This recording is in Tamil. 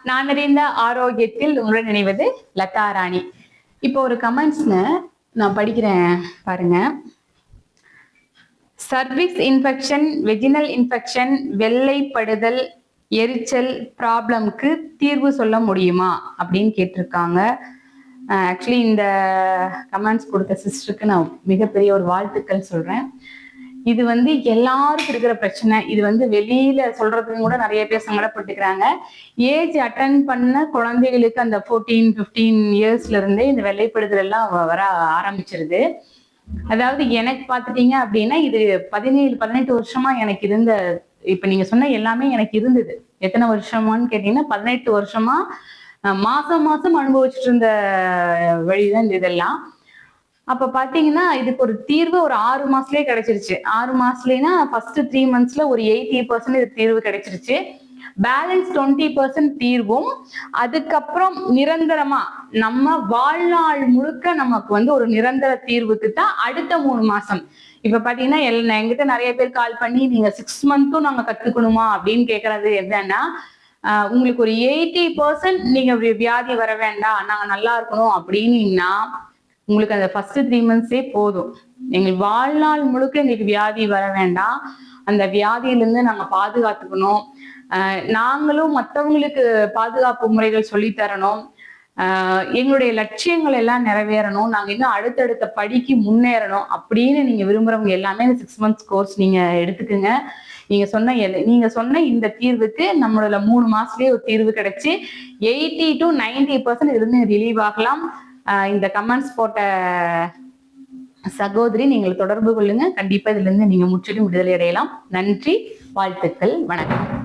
நான் அறிந்த ஆரோக்கியத்தில் உங்களுடன் நினைவது லதா ராணி. இப்போ ஒரு கமெண்ட்ஸ்ல நான் படிக்கிறேன் பாருங்க. சர்விக்ஸ் இன்ஃபெக்ஷன், வெஜினல் இன்ஃபெக்ஷன், வெள்ளைப்படுதல், எரிச்சல் ப்ராப்ளம்க்கு தீர்வு சொல்ல முடியுமா அப்படின்னு கேட்டிருக்காங்க. ஆக்சுவலி இந்த கமெண்ட்ஸ் கொடுத்த சிஸ்டருக்கு நான் மிகப்பெரிய ஒரு வாழ்த்துக்கள் சொல்றேன். இது எல்லாருக்கும் இருக்கிற பிரச்சனை. இது வெளியில சொல்றதுக்கு கூட நிறைய பேர் சங்கடப்பட்டுக்கிறாங்க. ஏஜ் அட்டன் பண்ண குழந்தைகளுக்கு அந்த 14-15 இயர்ஸ்ல இருந்தே இந்த வெள்ளைப்படுதல் எல்லாம் வர ஆரம்பிச்சிருது. அதாவது எனக்கு பாத்துட்டீங்க அப்படின்னா இது 17-18 வருஷமா எனக்கு இருந்த, இப்ப நீங்க சொன்ன எல்லாமே எனக்கு இருந்தது. எத்தனை வருஷமான்னு கேட்டீங்கன்னா 18 வருஷமா மாசம் மாசம் அனுபவிச்சுட்டு இருந்த வழிதான் இந்த இதெல்லாம். அப்ப பாத்தீங்கன்னா இதுக்கு ஒரு தீர்வு ஒரு 6 மாசத்துலயே கிடைச்சிருச்சு. 6 மாசத்துலனா ஃபர்ஸ்ட் 3 monthsல ஒரு 80% இது தீர்வு கிடைச்சிருச்சு. பேலன்ஸ் 20% தீர்வும், அதுக்கப்புறம் நிரந்தரமா நம்ம வாழ்நாள் முழுக்க நமக்கு ஒரு நிரந்தர தீர்வுக்கு தான் அடுத்த 3 மாசம். இப்ப பாத்தீங்கன்னா என்கிட்ட நிறைய பேர் கால் பண்ணி நீங்க 6 months நாங்க கத்துக்கணுமா அப்படின்னு கேக்குறது என்னன்னா, உங்களுக்கு ஒரு 80% நீங்க வியாதி வர வேண்டாம், நாங்க நல்லா இருக்கணும் அப்படின்னீங்கன்னா உங்களுக்கு அந்த ஃபர்ஸ்ட் 3 monthsே போதும். எங்களுக்கு வாழ்நாள் முழுக்க எங்களுக்கு வியாதி வர வேண்டாம், அந்த வியாதியிலிருந்து நாங்க பாதுகாத்துக்கணும், நாங்களும் மற்றவங்களுக்கு பாதுகாப்பு முறைகள் சொல்லி தரணும், எங்களுடைய லட்சியங்கள் எல்லாம் நிறைவேறணும், நாங்க இன்னும் அடுத்தடுத்த படிக்கு முன்னேறணும் அப்படின்னு நீங்க விரும்புறவங்க எல்லாமே இந்த 6 months கோர்ஸ் நீங்க எடுத்துக்குங்க. நீங்க சொன்ன இந்த தீர்வுக்கு நம்மளோட 3 மாசத்துலயே ஒரு தீர்வு கிடைச்சு 80 to 90% இருந்து ரிலீவ் ஆகலாம். இந்த கமெண்ட்ஸ் போட்ட சகோதரி நீங்கள் தொடர்பு கொள்ளுங்க. கண்டிப்பா இதுல இருந்து நீங்க முற்றிலும் விடுதலை அடையலாம். நன்றி, வாழ்த்துக்கள், வணக்கம்.